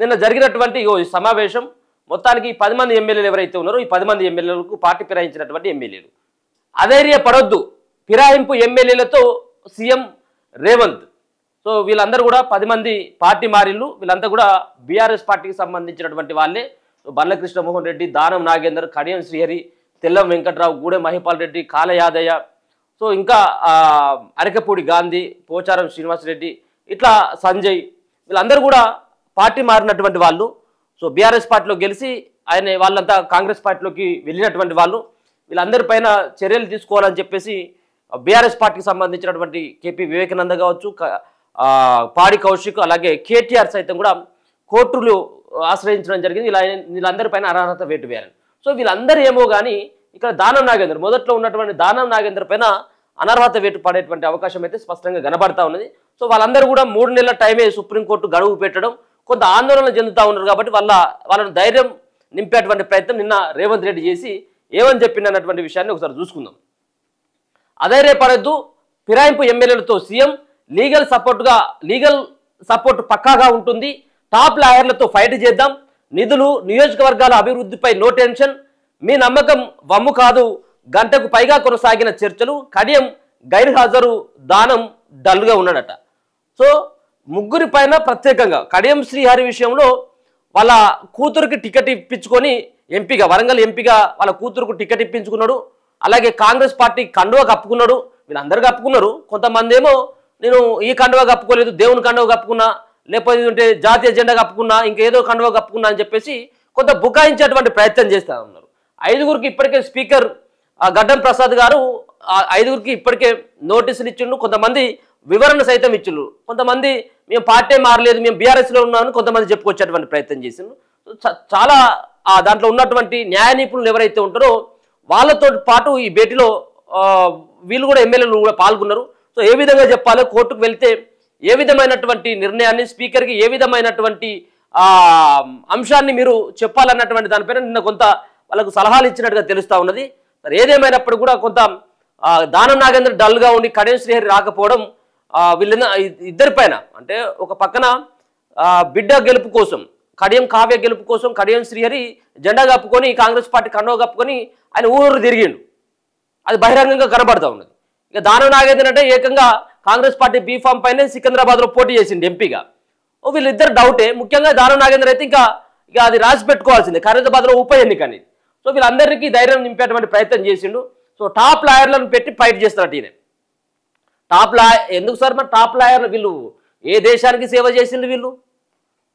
నిన్న జరిగినటువంటి ఈ సమావేశం మొత్తానికి 10 మంది ఎమ్మెల్యేలు ఎవరైతే ఉన్నారో ఈ 10 మంది ఎమ్మెల్యేలకు పార్టీ ఫిరాయించినటువంటి ఎమ్మెల్యేలు అధైర్యపడొద్దు ఫిరాయింపు ఎమ్మెల్యేలతో సీఎం రేవంత్. సో వీళ్ళందరూ కూడా 10 మంది పార్టీ మారిళ్ళు. వీళ్ళంతా కూడా బీఆర్ఎస్ పార్టీకి సంబంధించినటువంటి వాళ్ళే. బండ్ల కృష్ణమోహన్ రెడ్డి, దానం నాగేందర్, కడియం శ్రీహరి, తెల్లం వెంకట్రావు, గూడెం మహిపాల్ రెడ్డి, కాల యాదయ్య, సో ఇంకా అరకపూడి గాంధీ, పోచారం శ్రీనివాసరెడ్డి, ఇట్లా సంజయ్, వీళ్ళందరూ కూడా పార్టీ మారినటువంటి వాళ్ళు. సో బీఆర్ఎస్ పార్టీలో గెలిచి వాళ్ళంతా కాంగ్రెస్ పార్టీలోకి వెళ్ళినటువంటి వాళ్ళు. వీళ్ళందరిపైన చర్యలు తీసుకోవాలని చెప్పేసి బీఆర్ఎస్ పార్టీకి సంబంధించినటువంటి కేపీ వివేకానంద కావచ్చు, పాడి కౌశిక్, అలాగే కేటీఆర్ సైతం కూడా కోర్టులు ఆశ్రయించడం జరిగింది. వీళ్ళందరిపైన అనర్హత వేటు వేయాలని. సో వీళ్ళందరూ ఏమో కానీ ఇక్కడ దానం నాగేందర్, మొదట్లో ఉన్నటువంటి దానం నాగేందర్ పైన అనర్హత వేటు పడేటువంటి అవకాశం అయితే స్పష్టంగా కనబడతా ఉన్నది. సో వాళ్ళందరూ కూడా 3 నెలల టైమే సుప్రీంకోర్టు గడువు పెట్టడం కొంత ఆందోళన చెందుతూ ఉన్నారు. కాబట్టి వాళ్ళను ధైర్యం నింపేటువంటి ప్రయత్నం నిన్న రేవంత్ రెడ్డి చేసి ఏమని చెప్పిందన్నటువంటి విషయాన్ని ఒకసారి చూసుకుందాం. అధైర్యపడొద్దు ఫిరాయింపు ఎమ్మెల్యేలతో సీఎం, లీగల్ సపోర్ట్ పక్కాగా ఉంటుంది, టాప్ లాయర్లతో ఫైట్ చేద్దాం, నిధులు నియోజకవర్గాల అభివృద్ధిపై నో టెన్షన్, మీ నమ్మకం వమ్ము కాదు, గంటకు పైగా కొనసాగిన చర్చలు, కడియం గైర్హాజరు, దానం డల్గా ఉన్నాడట. సో ముగ్గురి పైన ప్రత్యేకంగా కడియం శ్రీహరి విషయంలో వాళ్ళ కూతురికి టికెట్ ఇప్పించుకొని ఎంపీగా, వరంగల్ ఎంపీగా వాళ్ళ కూతురుకు టికెట్ ఇప్పించుకున్నాడు. అలాగే కాంగ్రెస్ పార్టీ కండువా కప్పుకున్నాడు. వీళ్ళందరూ కప్పుకున్నారు. కొంతమంది ఏమో నేను ఈ కండువా కప్పుకోలేదు, దేవుని కండువా కప్పుకున్నా, లేకపోతే జాతీయ జెండా కప్పుకున్నా, ఇంకేదో కండువా కప్పుకున్నా అని చెప్పేసి కొంత బుకాయించేటువంటి ప్రయత్నం చేస్తూ ఉన్నారు. 5గురికి ఇప్పటికే స్పీకర్ గడ్డం ప్రసాద్ గారు 5గురికి ఇప్పటికే నోటీసులు ఇచ్చిండు. కొంతమంది వివరణ సైతం ఇచ్చిండు. కొంతమంది మేము పార్టీ మారలేదు, మేము బీఆర్ఎస్లో ఉన్నామని కొంతమంది చెప్పుకొచ్చేటువంటి ప్రయత్నం చేసిండు. చాలా దాంట్లో ఉన్నటువంటి న్యాయ నిపుణులు ఎవరైతే ఉంటారో వాళ్ళతో పాటు ఈ భేటీలో వీళ్ళు కూడా ఎమ్మెల్యేలు కూడా పాల్గొన్నారు. సో ఏ విధంగా చెప్పాలో, కోర్టుకు వెళ్తే ఏ విధమైనటువంటి నిర్ణయాన్ని, స్పీకర్కి ఏ విధమైనటువంటి అంశాన్ని మీరు చెప్పాలన్నటువంటి దానిపైన నిన్న కొంత వాళ్ళకు సలహాలు ఇచ్చినట్టుగా తెలుస్తూ ఉన్నది. ఏదేమైనప్పుడు కూడా కొంత దానం నాగేందర్ డల్గా ఉండి కడియం శ్రీహరి రాకపోవడం ఇద్దరిపైన, అంటే ఒక పక్కన బిడ్డ గెలుపు కోసం, కడియం కావ్య గెలుపు కోసం కడియం శ్రీహరి జెండా కప్పుకొని కాంగ్రెస్ పార్టీ కండువా కప్పుకొని ఆయన ఊరు తిరిగిండు. అది బహిరంగంగా కనబడతా ఉన్నది. ఇక దానం నాగేందర్ అంటే ఏకంగా కాంగ్రెస్ పార్టీ బీఫామ్ పైన సికింద్రాబాద్లో పోటీ చేసిండు ఎంపీగా. వీళ్ళిద్దరు డౌటే. ముఖ్యంగా దానం నాగేందర్ అయితే ఇక అది రాసి పెట్టుకోవాల్సిందే, ఖైరతాబాద్లో ఉప ఎన్నిక అనేది. సో వీళ్ళందరికీ ధైర్యం నింపేటువంటి ప్రయత్నం చేసిండు. సో టాప్ లాయర్లను పెట్టి ఫైట్ చేస్తున్నట్టు ఈయన. ఎందుకు సార్ మరి టాప్ లాయర్లు? వీళ్ళు ఏ దేశానికి సేవ చేసిండు? వీళ్ళు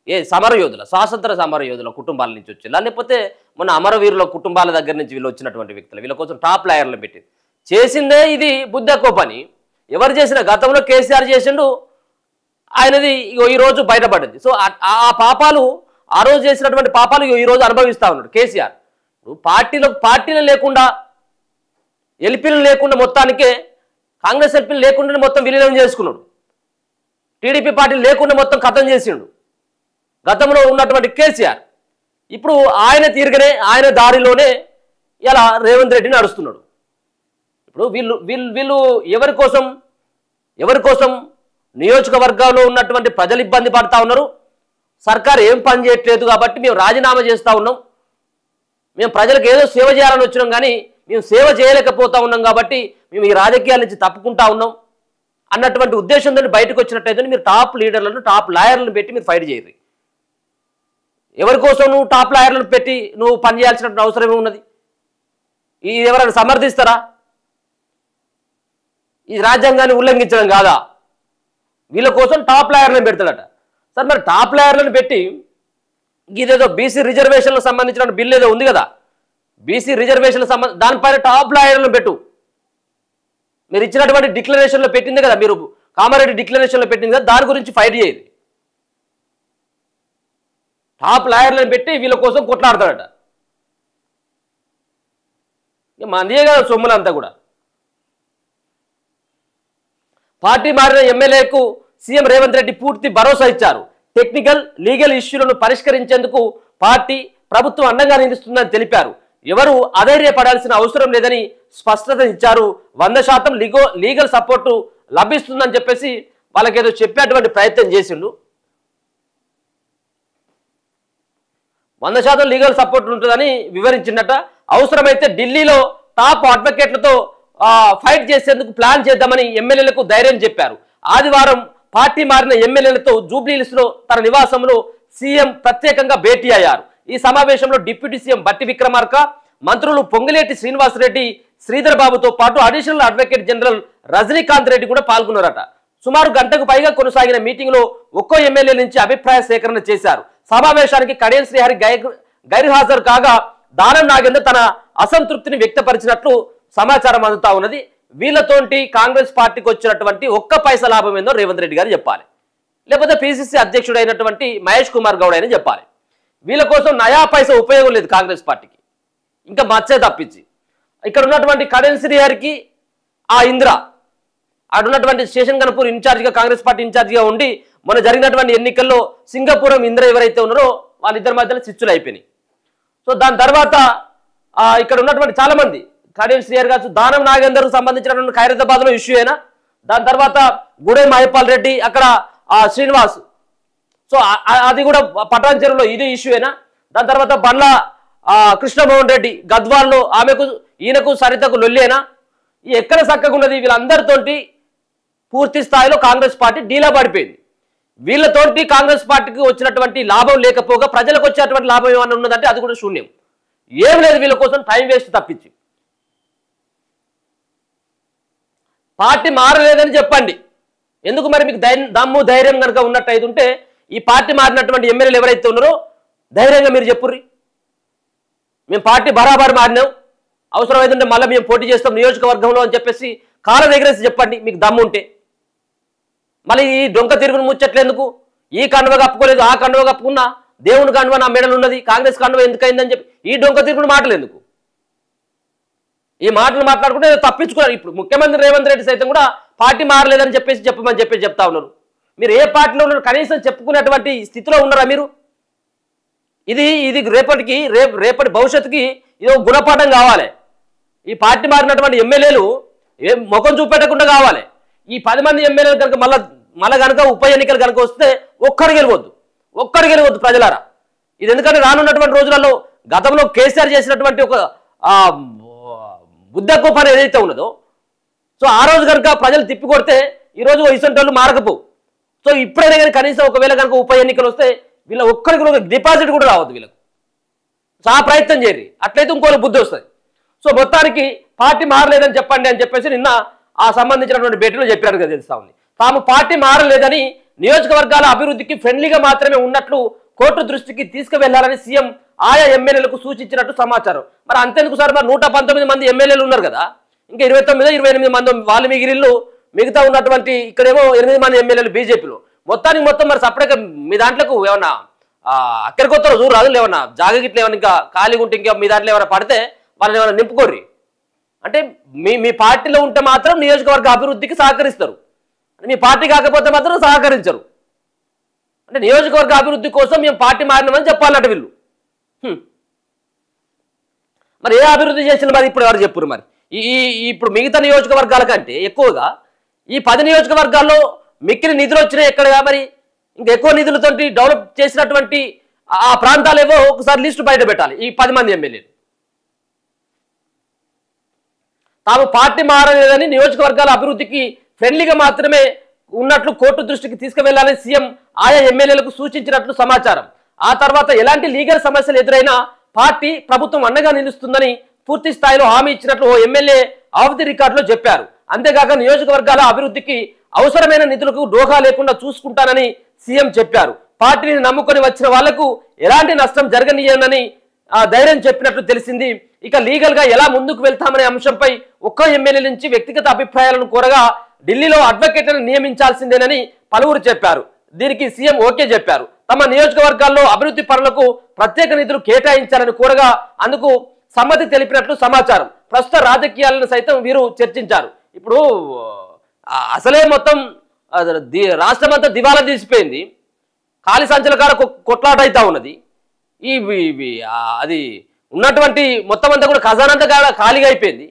ఏ సమరయోధుల, స్వాతంత్ర సమరయోధుల కుటుంబాల నుంచి వచ్చిందా, లేకపోతే మన అమరవీరుల కుటుంబాల దగ్గర నుంచి వీళ్ళు వచ్చినటువంటి వ్యక్తులు? వీళ్ళ కోసం టాప్ లాయర్లను పెట్టి చేసిందే ఇది బుద్ధకో పని. ఎవరు చేసిన? గతంలో కేసీఆర్ చేసిండు, ఆయనది ఈరోజు బయటపడింది. సో ఆ పాపాలు, ఆ రోజు చేసినటువంటి పాపాలు ఈరోజు అనుభవిస్తూ ఉన్నాడు కేసీఆర్. పార్టీలు లేకుండా, ఎల్పీలు లేకుండా, మొత్తానికే కాంగ్రెస్ ఎల్పీలు లేకుండా మొత్తం విలీనం చేసుకున్నాడు. టీడీపీ పార్టీలు లేకుండా మొత్తం ఖతం చేసిండు గతంలో ఉన్నటువంటి కేసీఆర్. ఇప్పుడు ఆయన తీరుగానే, ఆయన దారిలోనే ఇలా రేవంత్ రెడ్డి నడుస్తున్నాడు. ఇప్పుడు వీళ్ళు ఎవరి కోసం నియోజకవర్గంలో ఉన్నటువంటి ప్రజలు ఇబ్బంది పడతా ఉన్నారు. సర్కారు ఏం పని చేయట్లేదు కాబట్టి మేము రాజీనామా చేస్తూ ఉన్నాం, మేము ప్రజలకు ఏదో సేవ చేయాలని వచ్చినాం, కానీ మేము సేవ చేయలేకపోతా ఉన్నాం కాబట్టి మేము ఈ రాజకీయాల నుంచి తప్పుకుంటా ఉన్నాం అన్నటువంటి ఉద్దేశంతో బయటకు వచ్చినట్టయితే మీరు టాప్ లీడర్లను, టాప్ లాయర్లను పెట్టి మీరు ఫైట్ చేయరు. ఎవరి కోసం నువ్వు టాప్ లాయర్లను పెట్టి నువ్వు పనిచేయాల్సిన అవసరమే ఉన్నది? ఇది ఎవరైనా సమర్థిస్తారా? ఇది రాజ్యాంగాన్ని ఉల్లంఘించడం కాదా? వీళ్ళ కోసం టాప్ లాయర్లను పెడతాడట సార్. మరి టాప్ లాయర్లను పెట్టి ఇదేదో బీసీ రిజర్వేషన్లకు సంబంధించిన బిల్ ఏదో ఉంది కదా, బీసీ రిజర్వేషన్లకు సంబంధించి దానిపైన టాప్ లాయర్లను పెట్టు. మీరు ఇచ్చినటువంటి డిక్లరేషన్లో పెట్టింది కదా, మీరు కామారెడ్డి డిక్లరేషన్లో పెట్టింది కదా, దాని గురించి ఫైట్ చేయదు. టాప్ లాయర్లను పెట్టి వీళ్ళ కోసం కొట్లాడతాడట. మందియే కదా సొమ్ములంతా కూడా. పార్టీ మారిన ఎమ్మెల్యేకు సీఎం రేవంత్ రెడ్డి పూర్తి భరోసా ఇచ్చారు. టెక్నికల్, లీగల్ ఇష్యూలను పరిష్కరించేందుకు పార్టీ ప్రభుత్వం అండగా నిలుస్తుందని తెలిపారు. ఎవరు అధైర్యపడాల్సిన అవసరం లేదని స్పష్టత ఇచ్చారు. 100% లీగల్ సపోర్టు లభిస్తుందని చెప్పేసి వాళ్ళకేదో చెప్పేటువంటి ప్రయత్నం చేసిండు. 100% లీగల్ సపోర్ట్ ఉంటుందని వివరించిందట. అవసరమైతే ఢిల్లీలో టాప్ అడ్వకేట్లతో ఫైట్ చేసేందుకు ప్లాన్ చేద్దామని ఎమ్మెల్యేలకు ధైర్యం చెప్పారు. ఆదివారం పార్టీ మారిన ఎమ్మెల్యేలతో జూబ్లీహిల్స్లో తన నివాసంలో సీఎం ప్రత్యేకంగా భేటీ అయ్యారు. ఈ సమావేశంలో డిప్యూటీ సీఎం బట్టి విక్రమార్క, మంత్రులు పొంగులేటి శ్రీనివాసరెడ్డి, శ్రీధర్ బాబుతో పాటు additional advocate general Rajinikanth Reddy కూడా పాల్గొన్నారట. సుమారు గంటకు పైగా కొనసాగిన మీటింగ్లో ఒక్కో ఎమ్మెల్యే నుంచి అభిప్రాయ సేకరణ చేశారు. సమావేశానికి కడియం శ్రీహరి గైర్హాజరు కాగా దానం నాగేందర్ తన అసంతృప్తిని వ్యక్తపరిచినట్లు సమాచారం అందుతా ఉన్నది. వీళ్ళతోటి కాంగ్రెస్ పార్టీకి వచ్చినటువంటి ఒక్క పైసా లాభం ఏందో రేవంత్ రెడ్డి గారు చెప్పాలి, లేకపోతే పిసిసి అధ్యక్షుడైనటువంటి మహేష్ కుమార్ గౌడ్ అయినా చెప్పాలి. వీళ్ళ కోసం నయా పైసా ఉపయోగం లేదు కాంగ్రెస్ పార్టీకి, ఇంకా మచ్చే తప్పించి. ఇక్కడ ఉన్నటువంటి కడియం శ్రీహరికి ఆ ఇంద్ర అటున్నటువంటి స్టేషన్ గణపూర్ ఇన్ఛార్జిగా కాంగ్రెస్ పార్టీ ఇన్ఛార్జిగా ఉండి మొన్న జరిగినటువంటి ఎన్నికల్లో సింగపూరం ఇంద్ర ఎవరైతే ఉన్నారో వాళ్ళిద్దరి మధ్యలో చిచ్చులు అయిపోయినాయి. సో దాని తర్వాత ఇక్కడ ఉన్నటువంటి చాలా మంది కడియం శ్రీహరి కావచ్చు, దానం నాగేందర్కు సంబంధించినటువంటి ఖైరతాబాద్లో ఇష్యూ అయినా, దాని తర్వాత గూడెం మహిపాల్ రెడ్డి, అక్కడ శ్రీనివాస్, సో అది కూడా పటాన్ చెరువులో ఇది ఇష్యూ అయినా, దాని తర్వాత బండ్ల కృష్ణమోహన్ రెడ్డి గద్వాల్లో ఆమెకు ఈయనకు సరితకు లొల్లేనా, ఎక్కడ చక్కగా ఉన్నది. వీళ్ళందరితోటి పూర్తి స్థాయిలో కాంగ్రెస్ పార్టీ డీలా పడిపోయింది. వీళ్ళతోటి కాంగ్రెస్ పార్టీకి వచ్చినటువంటి లాభం లేకపోగా ప్రజలకు వచ్చేటువంటి లాభం ఏమైనా ఉన్నదంటే అది కూడా శూన్యం, ఏం లేదు. వీళ్ళ కోసం టైం వేస్ట్ తప్పించి. పార్టీ మారలేదని చెప్పండి. ఎందుకు మరి మీకు దమ్ము ధైర్యం కనుక ఉన్నట్టు ఉంటే ఈ పార్టీ మారినటువంటి ఎమ్మెల్యేలు ఎవరైతే ఉన్నారో ధైర్యంగా మీరు చెప్పుర్రి, మేము పార్టీ బరాబర్ మారినాం, అవసరమైతుంటే మళ్ళీ మేము పోటీ చేస్తాం నియోజకవర్గంలో అని చెప్పేసి కాళ్ళ దగ్గరేసి చెప్పండి మీకు దమ్ము ఉంటే. మళ్ళీ ఈ డొంక తిరుగుని ముచ్చట్లేందుకు? ఈ కండువ కప్పుకోలేదు, ఆ కండువ కప్పుకున్నా, దేవుని కండువ నా మెడలు ఉన్నది, కాంగ్రెస్ కండువ ఎందుకైందని చెప్పి ఈ డొంక తిరుగుని మాటలు ఎందుకు? ఈ మాటలు మాట్లాడుకుంటే తప్పించుకున్నారు. ఇప్పుడు ముఖ్యమంత్రి రేవంత్ రెడ్డి సైతం కూడా పార్టీ మారలేదని చెప్పేసి చెప్పమని చెప్తా ఉన్నారు. మీరు ఏ పార్టీలో ఉన్నారు కనీసం చెప్పుకునేటువంటి స్థితిలో ఉన్నారా మీరు? ఇది రేపటి భవిష్యత్తుకి ఇది గుణపాఠం కావాలి. ఈ పార్టీ మారినటువంటి ఎమ్మెల్యేలు ముఖం చూపెట్టకుండా కావాలి. ఈ 10 మంది ఎమ్మెల్యేలు కనుక మళ్ళీ కనుక ఉప ఎన్నికలు కనుక వస్తే ఒక్కడికి గెలవద్దు ప్రజలారా. ఇది ఎందుకంటే రానున్నటువంటి రోజులలో గతంలో కేసీఆర్ చేసినటువంటి ఒక బుద్ధ కోపం ఏదైతే ఉన్నదో, సో ఆ రోజు కనుక ప్రజలు తిప్పికొడితే ఈరోజు ఇసంటోళ్ళు మారకపోవు. సో ఇప్పుడైనా కానీ కనీసం ఒకవేళ కనుక ఉప ఎన్నికలు వస్తే వీళ్ళ ఒక్కరికి డిపాజిట్ కూడా రావద్దు వీళ్ళకు. సో ఆ ప్రయత్నం చేయరు, అట్లయితే ఇంకోళ్ళు బుద్ధి వస్తుంది. సో మొత్తానికి పార్టీ మారలేదని చెప్పండి అని చెప్పేసి నిన్న ఆ సంబంధించినటువంటి భేటీలో చెప్పారు కదా తెలుస్తా ఉంది. తాము పార్టీ మారలేదని, నియోజకవర్గాల అభివృద్ధికి ఫ్రెండ్లీగా మాత్రమే ఉన్నట్లు కోర్టు దృష్టికి తీసుకువెళ్లాలని సీఎం ఆయా ఎమ్మెల్యేలకు సూచించినట్టు సమాచారం. మరి అంతెందుకు సార్, మరి 119 మంది ఎమ్మెల్యేలు ఉన్నారు కదా, ఇంకా 29-28 మంది వాళ్ళు మిగిలిళ్ళు, మిగతా ఉన్నటువంటి ఇక్కడేమో 8 మంది ఎమ్మెల్యేలు బీజేపీలో. మొత్తం మరి సపరేట్గా మీ దాంట్లోకి ఏమన్నా అక్కడికి వస్తారో చూడు రాదు, ఏమన్నా జాగగిట్లు ఏమన్నా ఇంకా ఖాళీగా ఉంటే ఇంకా మీ దాంట్లో ఏమైనా పడితే వాళ్ళని ఏమైనా నింపుకోర్రి. అంటే మీ పార్టీలో ఉంటే మాత్రం నియోజకవర్గ అభివృద్ధికి సహకరిస్తారు, మీ పార్టీ కాకపోతే మాత్రం సహకరించరు. అంటే నియోజకవర్గ అభివృద్ధి కోసం మేము పార్టీ మారినామని చెప్పాలన్నట్టు వీళ్ళు. మరి ఏ అభివృద్ధి చేసిన మరి ఇప్పుడు ఎవరు చెప్పురు? మరి ఇప్పుడు మిగతా నియోజకవర్గాల కంటే ఎక్కువగా ఈ 10 నియోజకవర్గాల్లో మిక్కిలి నిధులు వచ్చినాయి ఎక్కడగా? మరి ఇంకా ఎక్కువ నిధులతో డెవలప్ చేసినటువంటి ఆ ప్రాంతాలేవో ఒకసారి లిస్టు బయట పెట్టాలి. ఈ 10 మంది ఎమ్మెల్యేలు తాము పార్టీ మారలేదని, నియోజకవర్గాల అభివృద్ధికి ఫ్రెండ్లీగా మాత్రమే ఉన్నట్లు కోర్టు దృష్టికి తీసుకువెళ్లాలని సీఎం ఆయా ఎమ్మెల్యేలకు సూచించినట్లు సమాచారం. ఆ తర్వాత ఎలాంటి లీగల్ సమస్యలు ఎదురైనా పార్టీ ప్రభుత్వం అండగా నిలుస్తుందని పూర్తి స్థాయిలో హామీ ఇచ్చినట్లు ఓ ఎమ్మెల్యే ఆఫ్ ది రికార్డులో చెప్పారు. అంతేకాక నియోజకవర్గాల అభివృద్ధికి అవసరమైన నిధులకు డోకా లేకుండా చూసుకుంటానని సీఎం చెప్పారు. పార్టీని నమ్ముకొని వచ్చిన వాళ్లకు ఎలాంటి నష్టం జరగనీయనని ధైర్యం చెప్పినట్లు తెలిసింది. ఇక లీగల్ గా ఎలా ముందుకు వెళ్తామనే అంశంపై ఒక్క ఎమ్మెల్యే నుంచి వ్యక్తిగత అభిప్రాయాలను కోరగా ఢిల్లీలో అడ్వకేట్లను నియమించాల్సిందేనని పలువురు చెప్పారు. దీనికి సీఎం ఓకే చెప్పారు. తమ నియోజకవర్గాల్లో అభివృద్ధి పనులకు ప్రత్యేక నిధులు కేటాయించాలని కోరగా అందుకు సమ్మతి తెలిపినట్లు సమాచారం. ప్రస్తుత రాజకీయాలను సైతం వీరు చర్చించారు. ఇప్పుడు అసలే మొత్తం రాష్ట్రం అంతా దివాలా తీసిపోయింది, ఖాళీ సంచుల కాడ కొట్లాట అవుతా ఉన్నది. అది ఉన్నటువంటి మొత్తం అంతా కూడా ఖజానంతా కాడ ఖాళీగా అయిపోయింది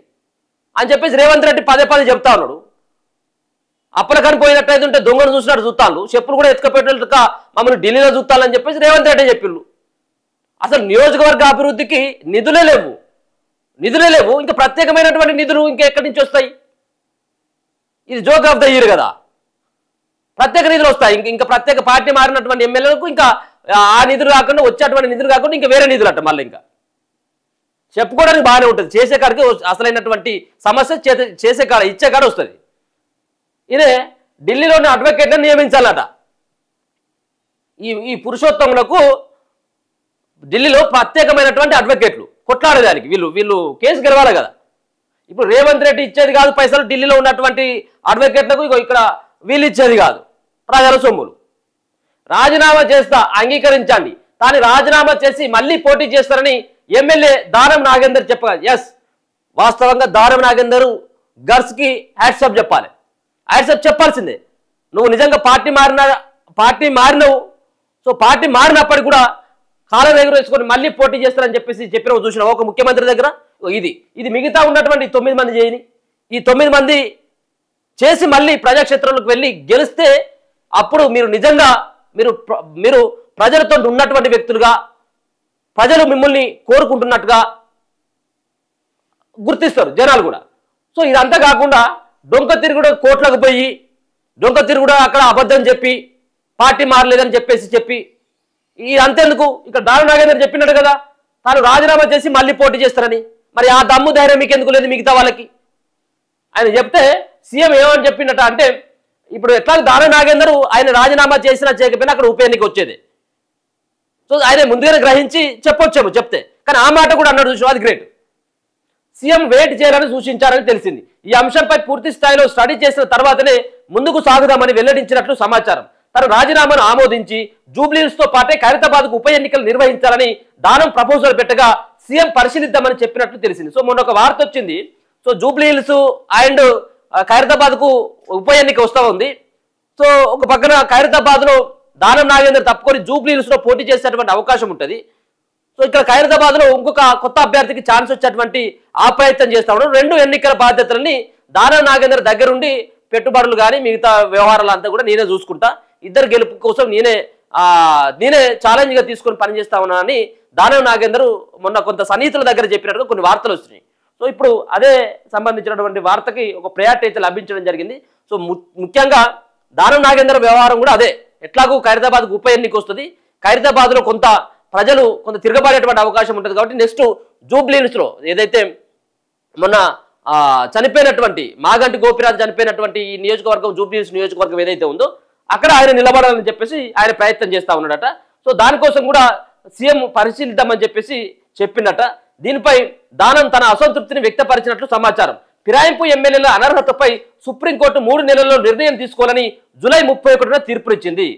అని చెప్పేసి రేవంత్ రెడ్డి పదే చెప్తా ఉన్నాడు. అప్పలకని పోయినట్టయితే ఉంటే దొంగను చూసినట్టు చూస్తాను, చెప్పులు కూడా ఎత్తుకపోయేట్టుగా మమ్మల్ని ఢిల్లీలో చూస్తానని చెప్పేసి రేవంత్ రెడ్డి చెప్పిళ్ళు. అసలు నియోజకవర్గ అభివృద్ధికి నిధులే లేవు. ఇంకా ప్రత్యేకమైనటువంటి నిధులు ఇంకా ఎక్కడి నుంచి వస్తాయి? ఇది జోక్ ఆఫ్ ద ఇయర్ కదా. ప్రత్యేక నిధులు వస్తాయి, ఇంకా ప్రత్యేక పార్టీ మారినటువంటి ఎమ్మెల్యేలకు ఇంకా ఆ నిధులు కాకుండా వచ్చేటువంటి నిధులు కాకుండా ఇంకా వేరే నిధులు అంట. మళ్ళీ ఇంకా చెప్పుకోవడానికి బాగానే ఉంటుంది, చేసే కాడికి అసలైనటువంటి సమస్య చేసే కాడ ఇచ్చే కాడ వస్తుంది. ఇదే ఢిల్లీలోని అడ్వకేట్లను నియమించాలట. ఈ పురుషోత్తములకు ఢిల్లీలో ప్రత్యేకమైనటువంటి అడ్వకేట్లు కొట్లాడేదానికి వీళ్ళు కేసు గెలవాలి కదా. ఇప్పుడు రేవంత్ రెడ్డి ఇచ్చేది కాదు పైసలు, ఢిల్లీలో ఉన్నటువంటి అడ్వకేట్లకు ఇక్కడ వీళ్ళు ఇచ్చేది కాదు, ప్రజల సొమ్ములు. రాజీనామా చేస్తా అంగీకరించండి, కానీ రాజీనామా చేసి మళ్ళీ పోటీ చేస్తారని ఎమ్మెల్యే దానం నాగేందర్ చెప్పగా, ఎస్ వాస్తవంగా దానం నాగేందర్ గర్ల్స్కి హ్యాట్సప్ చెప్పాలి, హ్యాట్సప్ చెప్పాల్సిందే. నువ్వు నిజంగా పార్టీ మారినవు. సో పార్టీ మారినప్పటికీ కూడా కాలం ఎగురేసుకొని మళ్ళీ పోటీ చేస్తారని చెప్పిన చూసిన ఒక ముఖ్యమంత్రి దగ్గర ఇది మిగతా ఉన్నటువంటి 9 మంది చేయని, ఈ 9 మంది చేసి మళ్ళీ ప్రజాక్షేత్రంలోకి వెళ్ళి గెలిస్తే అప్పుడు మీరు నిజంగా మీరు ప్రజలతో ఉన్నటువంటి వ్యక్తులుగా, ప్రజలు మిమ్మల్ని కోరుకుంటున్నట్టుగా గుర్తిస్తారు జనాలు కూడా. సో ఇదంతా కాకుండా డొంక తిరుగుడు కోట్లకు పోయి డొంక తిరుగుడు అక్కడ అబద్ధం చెప్పి పార్టీ మారలేదని చెప్పి అంతేందుకు ఇక్కడ దానం నాగేందర్ చెప్పినట్టు కదా తాను రాజీనామా చేసి మళ్ళీ పోటీ చేస్తారని. మరి ఆ దమ్ము ధైర్యం మీకు ఎందుకు లేదు మిగతా వాళ్ళకి? ఆయన చెప్తే సీఎం ఏమని చెప్పినట్ట అంటే, ఇప్పుడు ఎట్లా దానం నాగేందర్ ఆయన రాజీనామా చేసినా చేయకపోయినా అక్కడ ఉప ఎన్నిక వచ్చేది. సో ఆయన ముందుగానే గ్రహించి చెప్పొచ్చేమో చెప్తే, కానీ ఆ మాట కూడా అన్నాడు చూసి, అది గ్రేట్. సీఎం వెయిట్ చేయాలని సూచించారని తెలిసింది. ఈ అంశంపై పూర్తి స్థాయిలో స్టడీ చేసిన తర్వాతనే ముందుకు సాగుదామని వెల్లడించినట్లు సమాచారం. తన రాజీనామాను ఆమోదించి జూబ్లీహిల్స్ తో పాటే ఖైరతాబాద్కు ఉప ఎన్నికలు నిర్వహించాలని దానం ప్రపోజల్ పెట్టగా సీఎం పరిశీలిద్దామని చెప్పినట్లు తెలిసింది. సో మొన్న ఒక వార్త వచ్చింది. సో జూబ్లీహిల్స్ అండ్ ఖైరతాబాద్కు ఉప ఎన్నిక వస్తూ ఉంది. సో ఒక పక్కన ఖైరతాబాద్లో దానం నాగేందర్ తప్పుకొని జూబ్లీహిల్స్ లో పోటీ చేసేటువంటి అవకాశం ఉంటుంది. సో ఇక్కడ ఖైరతాబాద్లో ఇంకొక కొత్త అభ్యర్థికి ఛాన్స్ వచ్చేటువంటి ఆ ప్రయత్నం చేస్తా ఉన్నాడు. 2 ఎన్నికల బాధ్యతలని దానం నాగేందర్ దగ్గరుండి పెట్టుబడులు కానీ మిగతా వ్యవహారాలంతా కూడా నేనే చూసుకుంటా, ఇద్దరు గెలుపు కోసం నేనే ఛాలెంజ్ గా తీసుకొని పనిచేస్తా ఉన్నా అని దానం నాగేందర్ మొన్న కొంత సన్నిహితుల దగ్గర చెప్పినట్టుగా కొన్ని వార్తలు వచ్చినాయి. సో ఇప్పుడు అదే సంబంధించినటువంటి వార్తకి ఒక ప్రయారిటీ అయితే లభించడం జరిగింది. సో ముఖ్యంగా దానం నాగేందర్ వ్యవహారం కూడా అదే. ఎట్లాగూ ఖైరతాబాద్కు ఉప ఎన్నిక వస్తుంది, ఖైరతాబాద్లో కొంత ప్రజలు కొంత తిరగబడేటువంటి అవకాశం ఉంటుంది కాబట్టి నెక్స్ట్ జూబ్లీహిల్స్లో ఏదైతే మొన్న చనిపోయినటువంటి మాగంటి గోపిరాజు చనిపోయినటువంటి ఈ నియోజకవర్గం జూబ్లీహిల్స్ నియోజకవర్గం ఏదైతే ఉందో అక్కడ ఆయన నిలబడాలని చెప్పేసి ఆయన ప్రయత్నం చేస్తా ఉన్నాడట. సో దానికోసం కూడా సీఎం పరిశీలిద్దామని చెప్పిందట. దీనిపై దానం తన అసంతృప్తిని వ్యక్తపరిచినట్లు సమాచారం. ఫిరాయింపు ఎమ్మెల్యేల అనర్హతపై సుప్రీంకోర్టు 3 నెలల్లో నిర్ణయం తీసుకోవాలని జూలై 31న తీర్పునిచ్చింది.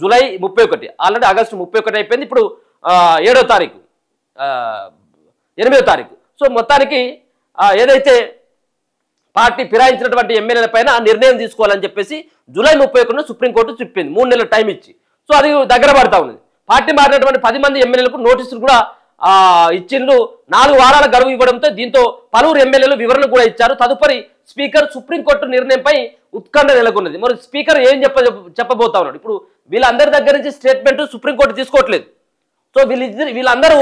జూలై 31, ఆల్రెడీ ఆగస్టు 31 అయిపోయింది. ఇప్పుడు 7వ తారీఖు 8వ తారీఖు. సో మొత్తానికి ఏదైతే పార్టీ ఫిరాయించినటువంటి ఎమ్మెల్యేల పైన నిర్ణయం తీసుకోవాలని చెప్పేసి జూలై 31న సుప్రీంకోర్టు చెప్పింది, 3 నెలల టైం ఇచ్చి. సో అది దగ్గర పడతా ఉన్నది. పార్టీ మారినటువంటి 10 మంది ఎమ్మెల్యేలకు నోటీసులు కూడా ఇచ్చిండ్రు. 4 వారాల గడువు ఇవ్వడంతో దీంతో పలువురు ఎమ్మెల్యేలు వివరణ కూడా ఇచ్చారు. తదుపరి స్పీకర్ సుప్రీంకోర్టు నిర్ణయంపై ఉత్కంఠ నెలకొన్నది. మరి స్పీకర్ ఏం చెప్పబోతా ఉన్నాడు? ఇప్పుడు వీళ్ళందరి దగ్గర నుంచి స్టేట్మెంట్ సుప్రీంకోర్టు తీసుకోవట్లేదు. సో వీళ్ళందరూ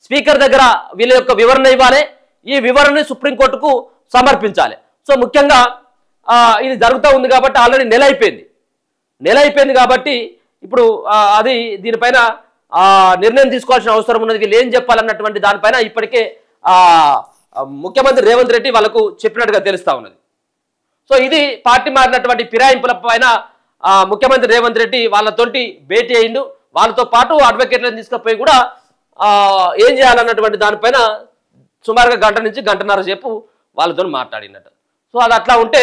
స్పీకర్ దగ్గర వీళ్ళ యొక్క వివరణ ఇవ్వాలి, ఈ వివరణని సుప్రీంకోర్టుకు సమర్పించాలి. సో ముఖ్యంగా ఇది జరుగుతూ ఉంది కాబట్టి ఆల్రెడీ నెల అయిపోయింది కాబట్టి ఇప్పుడు అది దీనిపైన నిర్ణయం తీసుకోవాల్సిన అవసరం ఉన్నది. వీళ్ళు ఏం చెప్పాలన్నటువంటి దానిపైన ఇప్పటికే ముఖ్యమంత్రి రేవంత్ రెడ్డి వాళ్ళకు చెప్పినట్టుగా తెలుస్తా ఉన్నది. సో ఇది పార్టీ మారినటువంటి ఫిరాయింపుల పైన ముఖ్యమంత్రి రేవంత్ రెడ్డి వాళ్ళతోటి భేటీ అయిండు. వాళ్ళతో పాటు అడ్వకేట్లను తీసుకుపోయి కూడా ఏం చేయాలన్నటువంటి దానిపైన సుమారుగా 1 నుంచి 1.5 సేపు వాళ్ళతో మాట్లాడినట్టు. సో అది అట్లా ఉంటే